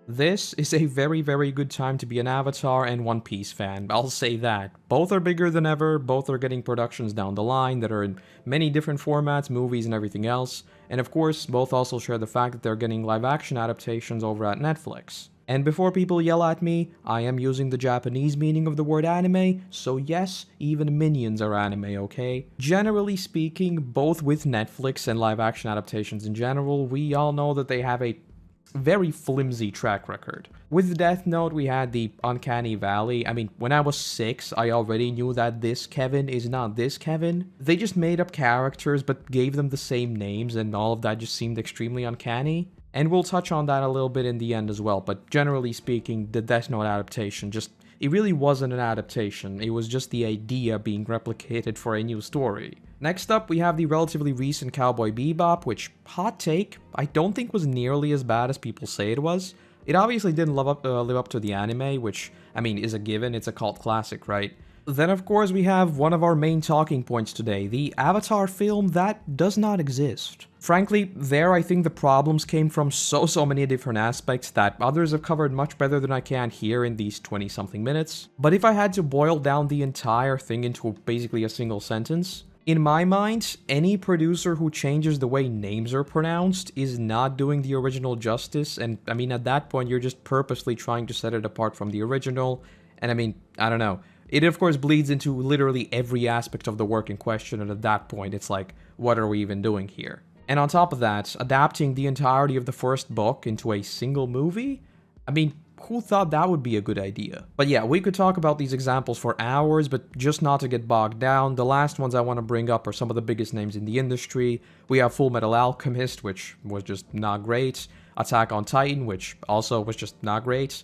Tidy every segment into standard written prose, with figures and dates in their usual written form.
This is a very, very good time to be an Avatar and One Piece fan, I'll say that. Both are bigger than ever, both are getting productions down the line that are in many different formats, movies and everything else, and of course, both also share the fact that they're getting live-action adaptations over at Netflix. And before people yell at me, I am using the Japanese meaning of the word anime, so yes, even minions are anime, okay? Generally speaking, both with Netflix and live-action adaptations in general, we all know that they have a very flimsy track record. With Death Note, we had the Uncanny Valley. I mean, when I was 6, I already knew that this Kevin is not this Kevin. They just made up characters but gave them the same names, and all of that just seemed extremely uncanny. And we'll touch on that a little bit in the end as well, but generally speaking, the Death Note adaptation it really wasn't an adaptation, it was just the idea being replicated for a new story. Next up, we have the relatively recent Cowboy Bebop, which, hot take, I don't think was nearly as bad as people say it was. It obviously didn't live up to the anime, which, I mean, is a given, it's a cult classic, right? Then of course we have one of our main talking points today, the Avatar film that does not exist. Frankly, there I think the problems came from so many different aspects that others have covered much better than I can here in these 20-something minutes. But if I had to boil down the entire thing into basically a single sentence, in my mind, any producer who changes the way names are pronounced is not doing the original justice, and I mean at that point you're just purposely trying to set it apart from the original, and I mean, I don't know. It of course bleeds into literally every aspect of the work in question, and at that point it's like, what are we even doing here? And on top of that, adapting the entirety of the first book into a single movie? I mean, who thought that would be a good idea? But yeah, we could talk about these examples for hours, but just not to get bogged down, the last ones I want to bring up are some of the biggest names in the industry. We have Full Metal Alchemist, which was just not great, Attack on Titan, which also was just not great,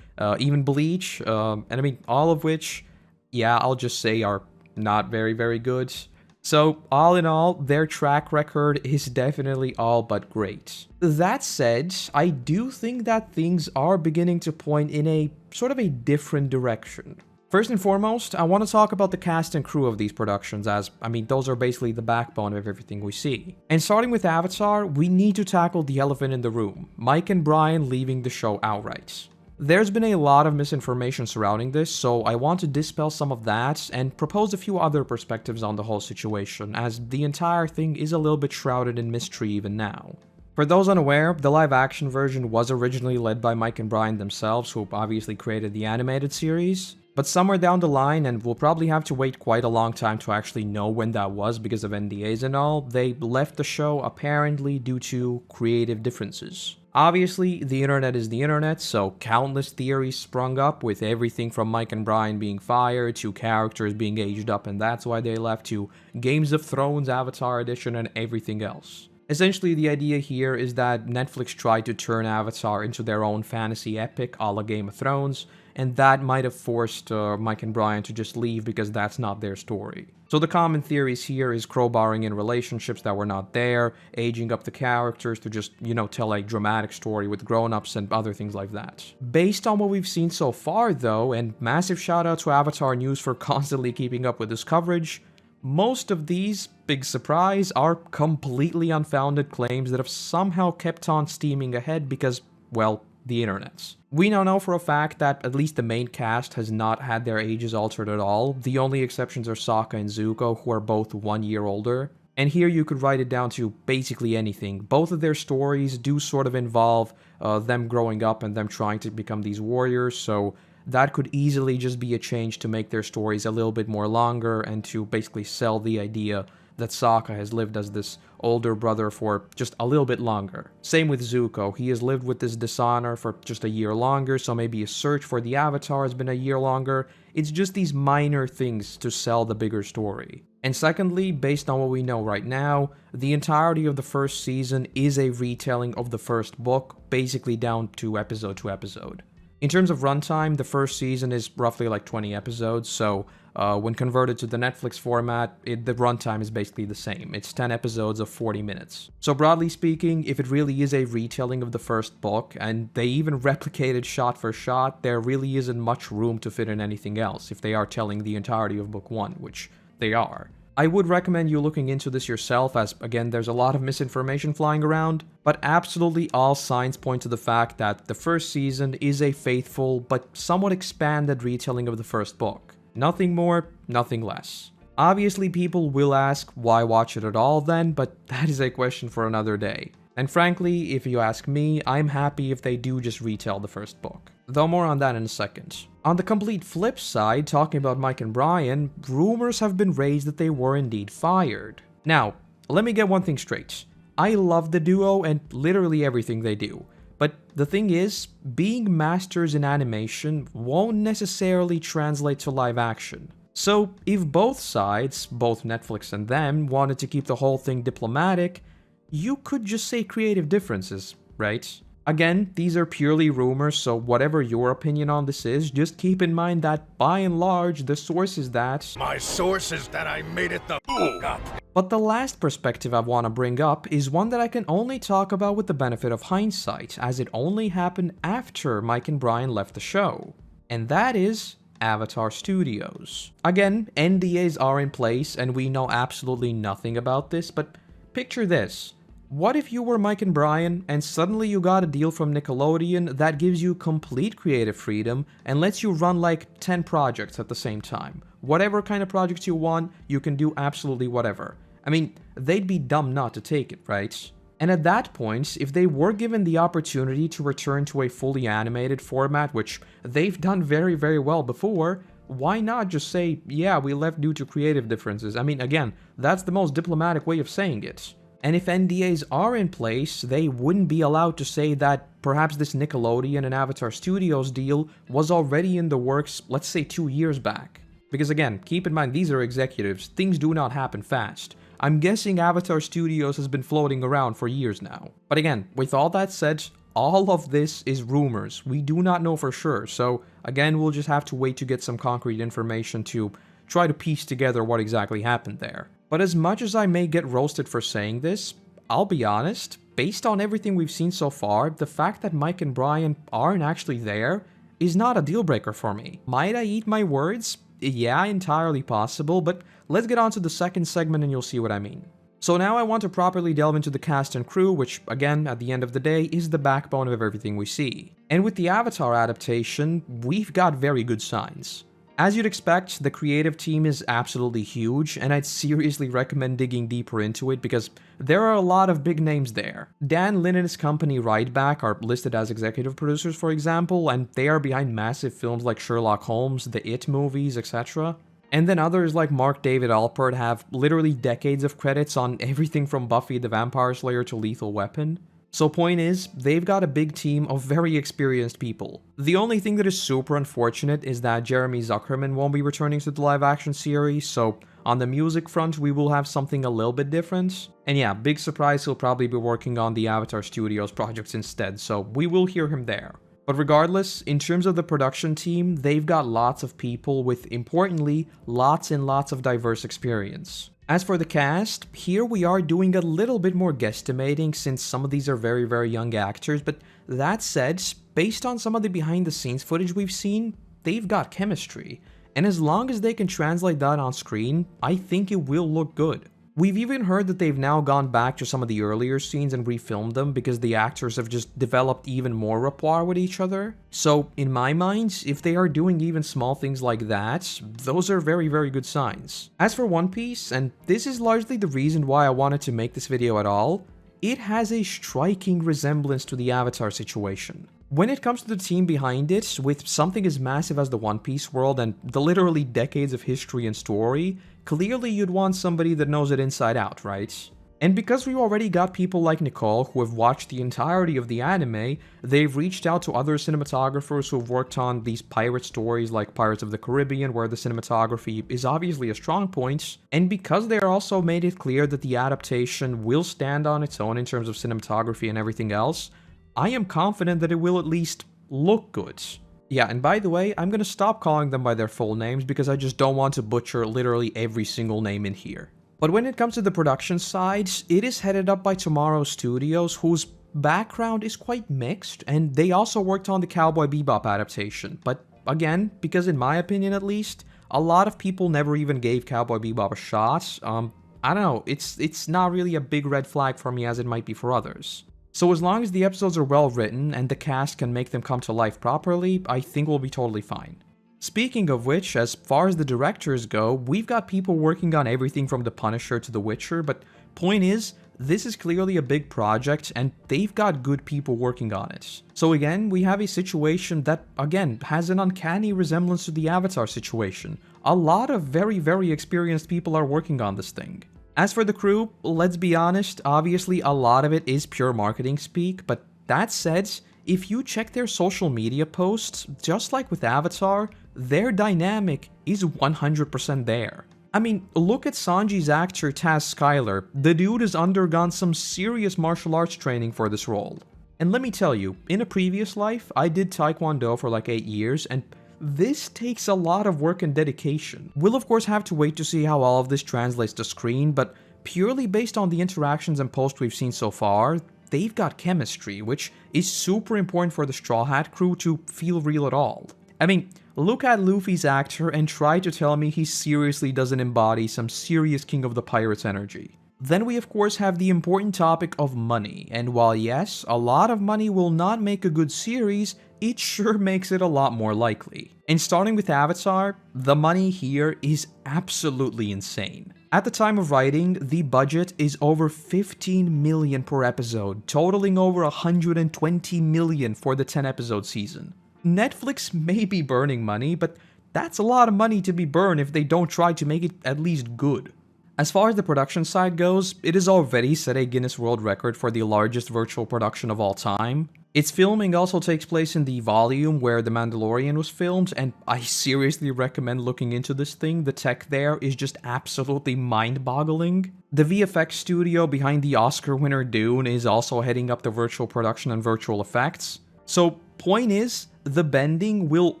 even Bleach, and I mean, all of which, yeah, I'll just say are not very, very good. So, all in all, their track record is definitely all but great. That said, I do think that things are beginning to point in a sort of a different direction. First and foremost, I want to talk about the cast and crew of these productions, as, I mean, those are basically the backbone of everything we see. And starting with Avatar, we need to tackle the elephant in the room, Mike and Bryan leaving the show outright. There's been a lot of misinformation surrounding this, so I want to dispel some of that and propose a few other perspectives on the whole situation, as the entire thing is a little bit shrouded in mystery even now. For those unaware, the live-action version was originally led by Mike and Bryan themselves, who obviously created the animated series, but somewhere down the line, and we'll probably have to wait quite a long time to actually know when that was because of NDAs and all, they left the show apparently due to creative differences. Obviously, the internet is the internet, so countless theories sprung up with everything from Mike and Bryan being fired to characters being aged up and that's why they left to Games of Thrones Avatar Edition and everything else. Essentially, the idea here is that Netflix tried to turn Avatar into their own fantasy epic a la Game of Thrones, and that might have forced Mike and Bryan to just leave because that's not their story. So the common theories here is crowbarring in relationships that were not there, aging up the characters to just, tell a dramatic story with grown-ups and other things like that. Based on what we've seen so far though, and massive shout out to Avatar News for constantly keeping up with this coverage, most of these, big surprise, are completely unfounded claims that have somehow kept on steaming ahead because, well, the internet. We now know for a fact that at least the main cast has not had their ages altered at all. The only exceptions are Sokka and Zuko, who are both 1 year older. And here you could write it down to basically anything. Both of their stories do sort of involve them growing up and them trying to become these warriors, so that could easily just be a change to make their stories a little bit more longer and to basically sell the idea that Sokka has lived as this older brother for just a little bit longer. Same with Zuko, he has lived with this dishonor for just a year longer, so maybe his search for the Avatar has been a year longer. It's just these minor things to sell the bigger story. And secondly, based on what we know right now, the entirety of the first season is a retelling of the first book, basically down to episode. In terms of runtime, the first season is roughly like 20 episodes, so when converted to the Netflix format, the runtime is basically the same. It's 10 episodes of 40 minutes. So broadly speaking, if it really is a retelling of the first book, and they even replicate it shot for shot, there really isn't much room to fit in anything else if they are telling the entirety of book 1, which they are. I would recommend you looking into this yourself, as again there's a lot of misinformation flying around, but absolutely all signs point to the fact that the first season is a faithful but somewhat expanded retelling of the first book. Nothing more, nothing less. Obviously people will ask why watch it at all then, but that is a question for another day. And frankly, if you ask me, I'm happy if they do just retell the first book. Though more on that in a second. On the complete flip side, talking about Mike and Bryan, rumors have been raised that they were indeed fired. Now, let me get one thing straight. I love the duo and literally everything they do. But the thing is, being masters in animation won't necessarily translate to live action. So if both sides, both Netflix and them, wanted to keep the whole thing diplomatic, you could just say creative differences, right? Again, these are purely rumors, so whatever your opinion on this is, just keep in mind that by and large, the source is that... My source is that I made it the up. But the last perspective I want to bring up is one that I can only talk about with the benefit of hindsight, as it only happened after Mike and Bryan left the show. And that is Avatar Studios. Again, NDAs are in place, and we know absolutely nothing about this, but picture this. What if you were Mike and Bryan, and suddenly you got a deal from Nickelodeon that gives you complete creative freedom and lets you run like 10 projects at the same time? Whatever kind of projects you want, you can do absolutely whatever. I mean, they'd be dumb not to take it, right? And at that point, if they were given the opportunity to return to a fully animated format, which they've done very, very well before, why not just say, yeah, we left due to creative differences? I mean, again, that's the most diplomatic way of saying it. And if NDAs are in place, they wouldn't be allowed to say that perhaps this Nickelodeon and Avatar Studios deal was already in the works, let's say 2 years back. Because again, keep in mind these are executives, things do not happen fast. I'm guessing Avatar Studios has been floating around for years now. But again, with all that said, all of this is rumors. We do not know for sure, so again, we'll just have to wait to get some concrete information to try to piece together what exactly happened there. But as much as I may get roasted for saying this, I'll be honest, based on everything we've seen so far, the fact that Mike and Bryan aren't actually there is not a deal breaker for me. Might I eat my words? Yeah, entirely possible, but let's get on to the second segment and you'll see what I mean. So now I want to properly delve into the cast and crew, which, again, at the end of the day, is the backbone of everything we see. And with the Avatar adaptation, we've got very good signs. As you'd expect, the creative team is absolutely huge, and I'd seriously recommend digging deeper into it because there are a lot of big names there. Dan Lin and his company Rideback are listed as executive producers, for example, and they are behind massive films like Sherlock Holmes, the It movies, etc. And then others like Mark David Alpert have literally decades of credits on everything from Buffy the Vampire Slayer to Lethal Weapon. So point is, they've got a big team of very experienced people. The only thing that is super unfortunate is that Jeremy Zuckerman won't be returning to the live action series, so on the music front we will have something a little bit different. And yeah, big surprise, he'll probably be working on the Avatar Studios projects instead, so we will hear him there. But regardless, in terms of the production team, they've got lots of people with, importantly, lots and lots of diverse experience. As for the cast, here we are doing a little bit more guesstimating since some of these are very, very young actors, but that said, based on some of the behind the scenes footage we've seen, they've got chemistry. And as long as they can translate that on screen, I think it will look good. We've even heard that they've now gone back to some of the earlier scenes and refilmed them because the actors have just developed even more rapport with each other. So, in my mind, if they are doing even small things like that, those are very, very good signs. As for One Piece, and this is largely the reason why I wanted to make this video at all, it has a striking resemblance to the Avatar situation. When it comes to the team behind it, with something as massive as the One Piece world and the literally decades of history and story, clearly you'd want somebody that knows it inside out, right? And because we already got people like Nicole who have watched the entirety of the anime, they've reached out to other cinematographers who have worked on these pirate stories like Pirates of the Caribbean, where the cinematography is obviously a strong point, and because they also made it clear that the adaptation will stand on its own in terms of cinematography and everything else, I am confident that it will at least look good. Yeah, and by the way, I'm gonna stop calling them by their full names because I just don't want to butcher literally every single name in here. But when it comes to the production side, it is headed up by Tomorrow Studios, whose background is quite mixed, and they also worked on the Cowboy Bebop adaptation. But again, because in my opinion at least, a lot of people never even gave Cowboy Bebop a shot. I don't know, it's not really a big red flag for me as it might be for others. So as long as the episodes are well written and the cast can make them come to life properly, I think we'll be totally fine. Speaking of which, as far as the directors go, we've got people working on everything from The Punisher to The Witcher, but point is, this is clearly a big project and they've got good people working on it. So again, we have a situation that, again, has an uncanny resemblance to the Avatar situation. A lot of very experienced people are working on this thing. As for the crew, let's be honest, obviously a lot of it is pure marketing speak, but that said, if you check their social media posts, just like with Avatar, their dynamic is 100% there. I mean, look at Sanji's actor Taz Skylar. The dude has undergone some serious martial arts training for this role. And let me tell you, in a previous life, I did Taekwondo for like 8 years, and this takes a lot of work and dedication. We'll of course have to wait to see how all of this translates to screen, but purely based on the interactions and posts we've seen so far, they've got chemistry, which is super important for the Straw Hat crew to feel real at all. I mean, look at Luffy's actor and try to tell me he seriously doesn't embody some serious King of the Pirates energy. Then we of course have the important topic of money, and while yes, a lot of money will not make a good series, it sure makes it a lot more likely. And starting with Avatar, the money here is absolutely insane. At the time of writing, the budget is over 15 million per episode, totaling over 120 million for the 10 episode season. Netflix may be burning money, but that's a lot of money to be burned if they don't try to make it at least good. As far as the production side goes, it has already set a Guinness World Record for the largest virtual production of all time. Its filming also takes place in the volume where The Mandalorian was filmed, and I seriously recommend looking into this thing. The tech there is just absolutely mind-boggling. The VFX studio behind the Oscar winner Dune is also heading up the virtual production and virtual effects. So, point is, the bending will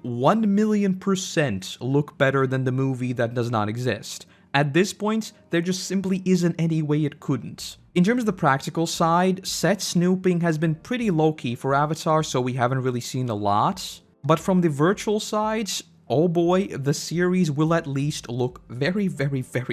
1,000,000% look better than the movie that does not exist. At this point, there just simply isn't any way it couldn't. In terms of the practical side, set snooping has been pretty low-key for Avatar, so we haven't really seen a lot. But from the virtual side, oh boy, the series will at least look very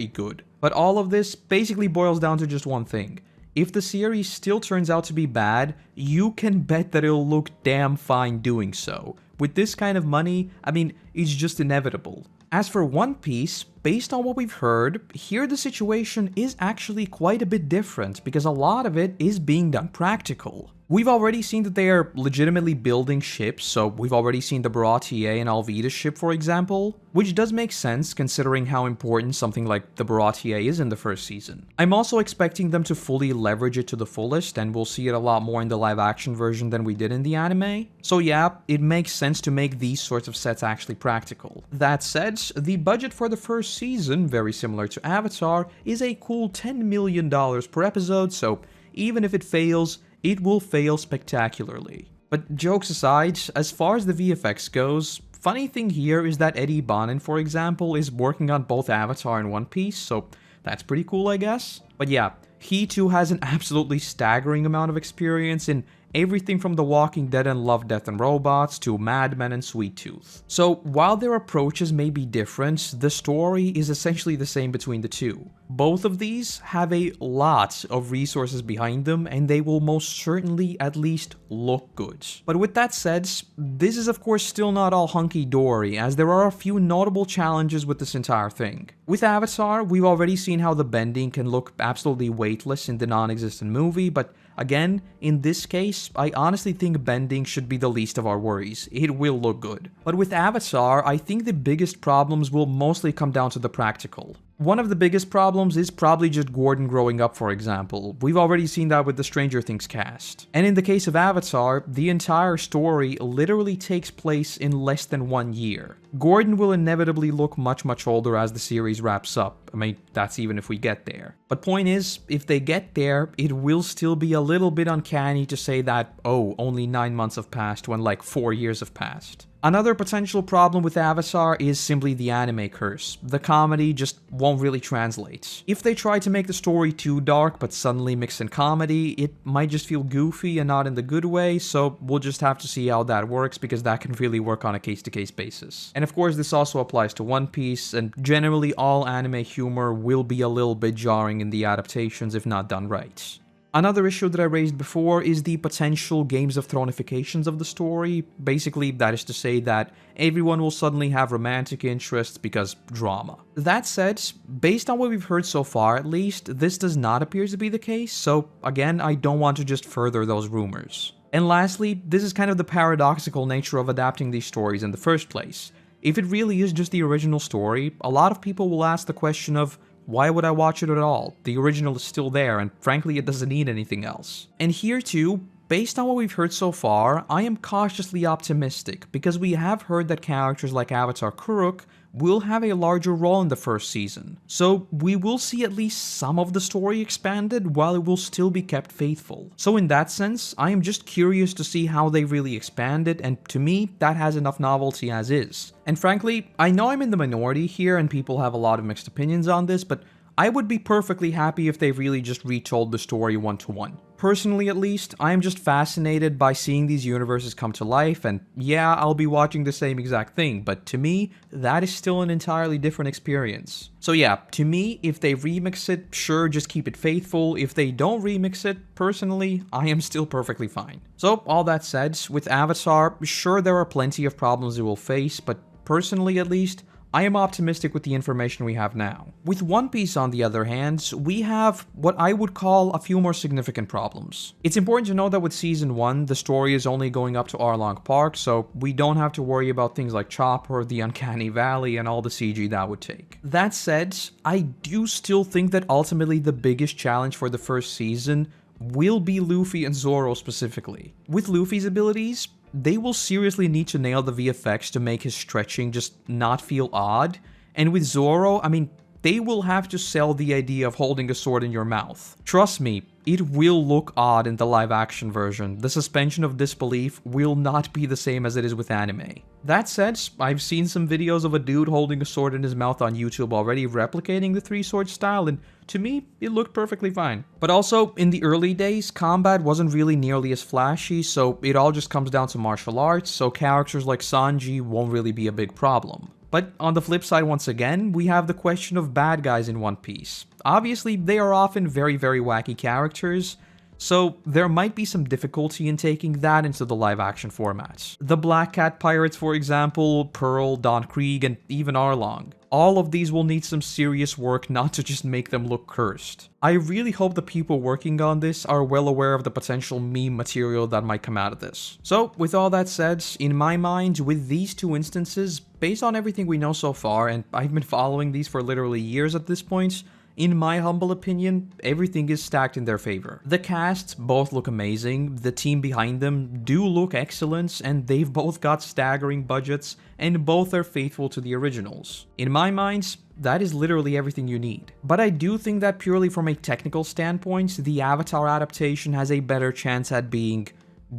good. But all of this basically boils down to just one thing. If the series still turns out to be bad, you can bet that it'll look damn fine doing so. With this kind of money, I mean, it's just inevitable. As for One Piece, based on what we've heard, here the situation is actually quite a bit different because a lot of it is being done practical. We've already seen that they are legitimately building ships, so we've already seen the Baratie and Alvida's ship, for example, which does make sense considering how important something like the Baratie is in the first season. I'm also expecting them to fully leverage it to the fullest, and we'll see it a lot more in the live-action version than we did in the anime. So yeah, it makes sense to make these sorts of sets actually practical. That said, the budget for the first season, very similar to Avatar, is a cool $10 million per episode, so even if it fails, it will fail spectacularly. But jokes aside, as far as the VFX goes, funny thing here is that Eddie Bonin, for example, is working on both Avatar and One Piece, so that's pretty cool, I guess. But yeah, he too has an absolutely staggering amount of experience in everything from The Walking Dead and Love, Death and Robots to Mad Men and Sweet Tooth. So while their approaches may be different, the story is essentially the same between the two. Both of these have a lot of resources behind them, and they will most certainly at least look good. But with that said, this is of course still not all hunky-dory, as there are a few notable challenges with this entire thing. With Avatar, we've already seen how the bending can look absolutely weightless in the non-existent movie, but again, in this case, I honestly think bending should be the least of our worries. It will look good. But with Avatar, I think the biggest problems will mostly come down to the practical. One of the biggest problems is probably just Gordon growing up, for example. We've already seen that with the Stranger Things cast. And in the case of Avatar, the entire story literally takes place in less than 1 year. Gordon will inevitably look much older as the series wraps up. I mean, that's even if we get there. But point is, if they get there, it will still be a little bit uncanny to say that, oh, only 9 months have passed when like 4 years have passed. Another potential problem with Avatar is simply the anime curse. The comedy just won't really translate. If they try to make the story too dark but suddenly mix in comedy, it might just feel goofy and not in the good way, so we'll just have to see how that works because that can really work on a case-to-case basis. And of course this also applies to One Piece, and generally all anime humor will be a little bit jarring in the adaptations if not done right. Another issue that I raised before is the potential Games of Thronifications of the story. Basically, that is to say that everyone will suddenly have romantic interests because drama. That said, based on what we've heard so far at least, this does not appear to be the case, so again, I don't want to just further those rumors. And lastly, this is kind of the paradoxical nature of adapting these stories in the first place. If it really is just the original story, a lot of people will ask the question of, why would I watch it at all? The original is still there, and frankly it doesn't need anything else. And here too, based on what we've heard so far, I am cautiously optimistic, because we have heard that characters like Avatar Kuruk will have a larger role in the first season. So we will see at least some of the story expanded while it will still be kept faithful. So in that sense, I am just curious to see how they really expand it, and to me, that has enough novelty as is. And frankly, I know I'm in the minority here and people have a lot of mixed opinions on this, but I would be perfectly happy if they really just retold the story one-to-one. Personally at least, I am just fascinated by seeing these universes come to life, and yeah, I'll be watching the same exact thing, but to me, that is still an entirely different experience. So yeah, to me, if they remix it, sure, just keep it faithful. If they don't remix it, personally, I am still perfectly fine. So all that said, with Avatar, sure there are plenty of problems it will face, but personally at least, I am optimistic with the information we have now. With One Piece, on the other hand, we have what I would call a few more significant problems. It's important to know that with Season 1, the story is only going up to Arlong Park, so we don't have to worry about things like Chopper, the Uncanny Valley, and all the CG that would take. That said, I do still think that ultimately the biggest challenge for the first season will be Luffy and Zoro specifically. With Luffy's abilities, they will seriously need to nail the VFX to make his stretching just not feel odd, and with Zoro, I mean, they will have to sell the idea of holding a sword in your mouth. Trust me, it will look odd in the live-action version. The suspension of disbelief will not be the same as it is with anime. That said, I've seen some videos of a dude holding a sword in his mouth on YouTube already replicating the three-sword style, and to me, it looked perfectly fine. But also, in the early days, combat wasn't really nearly as flashy, so it all just comes down to martial arts, so characters like Sanji won't really be a big problem. But on the flip side, once again, we have the question of bad guys in One Piece. Obviously, they are often very, very wacky characters, so there might be some difficulty in taking that into the live-action formats. The Black Cat Pirates, for example, Pearl, Don Krieg, and even Arlong. All of these will need some serious work not to just make them look cursed. I really hope the people working on this are well aware of the potential meme material that might come out of this. So, with all that said, in my mind, with these two instances, based on everything we know so far, and I've been following these for literally years at this point, in my humble opinion, everything is stacked in their favor. The casts both look amazing, the team behind them do look excellent, and they've both got staggering budgets, and both are faithful to the originals. In my mind, that is literally everything you need. But I do think that purely from a technical standpoint, the Avatar adaptation has a better chance at being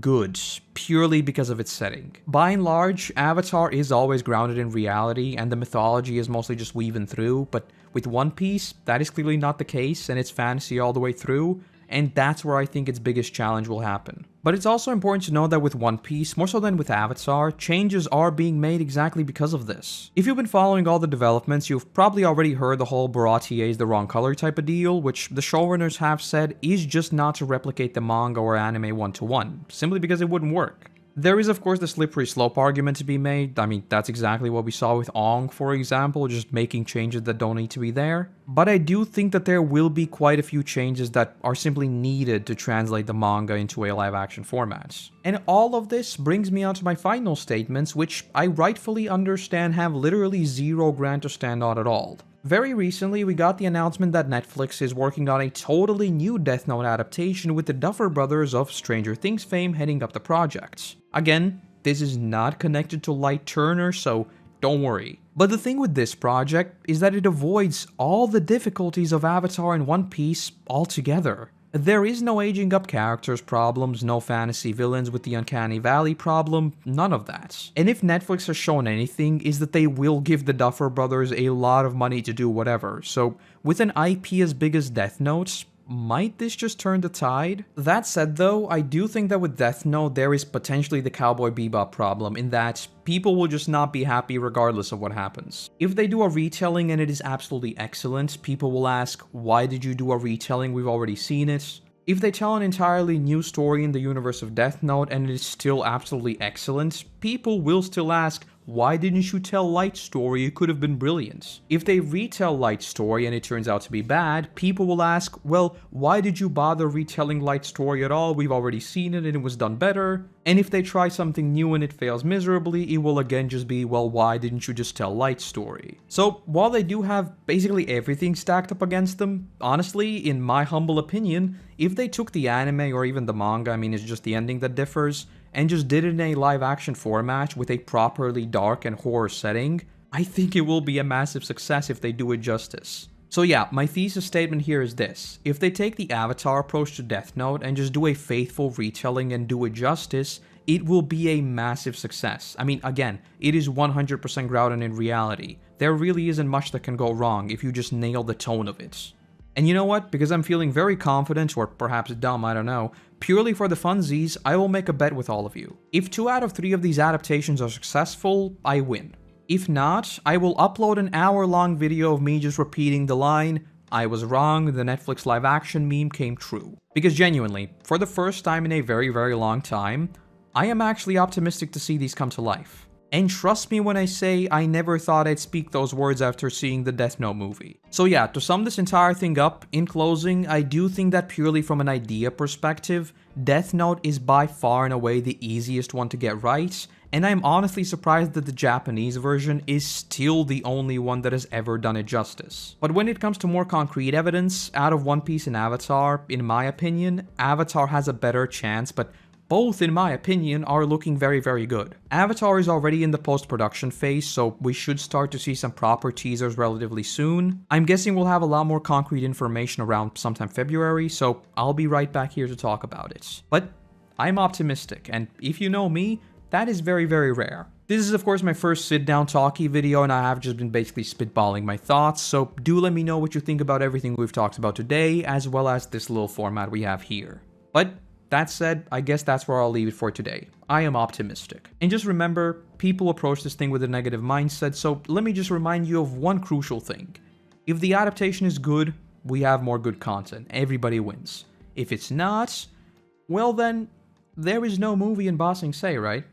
good, purely because of its setting. By and large, Avatar is always grounded in reality, and the mythology is mostly just woven through, but with One Piece, that is clearly not the case, and it's fantasy all the way through, and that's where I think its biggest challenge will happen. But it's also important to know that with One Piece, more so than with Avatar, changes are being made exactly because of this. If you've been following all the developments, you've probably already heard the whole Baratie is the wrong color type of deal, which the showrunners have said is just not to replicate the manga or anime one-to-one, simply because it wouldn't work. There is of course the slippery slope argument to be made. I mean, that's exactly what we saw with Ong, for example, just making changes that don't need to be there. But I do think that there will be quite a few changes that are simply needed to translate the manga into a live-action format. And all of this brings me on to my final statements, which I rightfully understand have literally zero ground to stand on at all. Very recently, we got the announcement that Netflix is working on a totally new Death Note adaptation with the Duffer Brothers of Stranger Things fame heading up the project. Again, this is not connected to Light Turner, so don't worry. But the thing with this project is that it avoids all the difficulties of Avatar and One Piece altogether. There is no aging up characters problems, no fantasy villains with the uncanny valley problem, none of that. And if Netflix has shown anything, is that they will give the Duffer Brothers a lot of money to do whatever. So with an IP as big as Death Note, might this just turn the tide? That said though, I do think that with Death Note there is potentially the Cowboy Bebop problem in that people will just not be happy regardless of what happens. If they do a retelling and it is absolutely excellent, people will ask, why did you do a retelling? We've already seen it. If they tell an entirely new story in the universe of Death Note and it is still absolutely excellent, people will still ask, why didn't you tell Light's story? It could have been brilliant. If they retell Light's story and it turns out to be bad, people will ask, well, why did you bother retelling Light's story at all? We've already seen it and it was done better. And if they try something new and it fails miserably, it will again just be, well, why didn't you just tell Light's story? So while they do have basically everything stacked up against them, honestly, in my humble opinion, if they took the anime or even the manga, I mean, it's just the ending that differs, and just did it in a live-action format with a properly dark and horror setting, I think it will be a massive success if they do it justice. So yeah, my thesis statement here is this. If they take the Avatar approach to Death Note and just do a faithful retelling and do it justice, it will be a massive success. I mean, again, it is 100% grounded in reality. There really isn't much that can go wrong if you just nail the tone of it. And you know what? Because I'm feeling very confident, or perhaps dumb, I don't know, purely for the funsies, I will make a bet with all of you. If 2 out of 3 of these adaptations are successful, I win. If not, I will upload an hour-long video of me just repeating the line, I was wrong, the Netflix live-action meme came true. Because genuinely, for the first time in a very, very long time, I am actually optimistic to see these come to life. And trust me when I say I never thought I'd speak those words after seeing the Death Note movie. So yeah, to sum this entire thing up, in closing, I do think that purely from an idea perspective, Death Note is by far and away the easiest one to get right, and I'm honestly surprised that the Japanese version is still the only one that has ever done it justice. But when it comes to more concrete evidence, out of One Piece and Avatar, in my opinion, Avatar has a better chance, but both, in my opinion, are looking very, very good. Avatar is already in the post-production phase, so we should start to see some proper teasers relatively soon. I'm guessing we'll have a lot more concrete information around sometime February, so I'll be right back here to talk about it. But I'm optimistic, and if you know me, that is very, very rare. This is of course my first sit-down talkie video, and I have just been basically spitballing my thoughts, so do let me know what you think about everything we've talked about today, as well as this little format we have here. But that said, I guess that's where I'll leave it for today. I am optimistic. And just remember, people approach this thing with a negative mindset, so let me just remind you of one crucial thing. If the adaptation is good, we have more good content. Everybody wins. If it's not, well then, there is no movie in Ba Sing Se, right?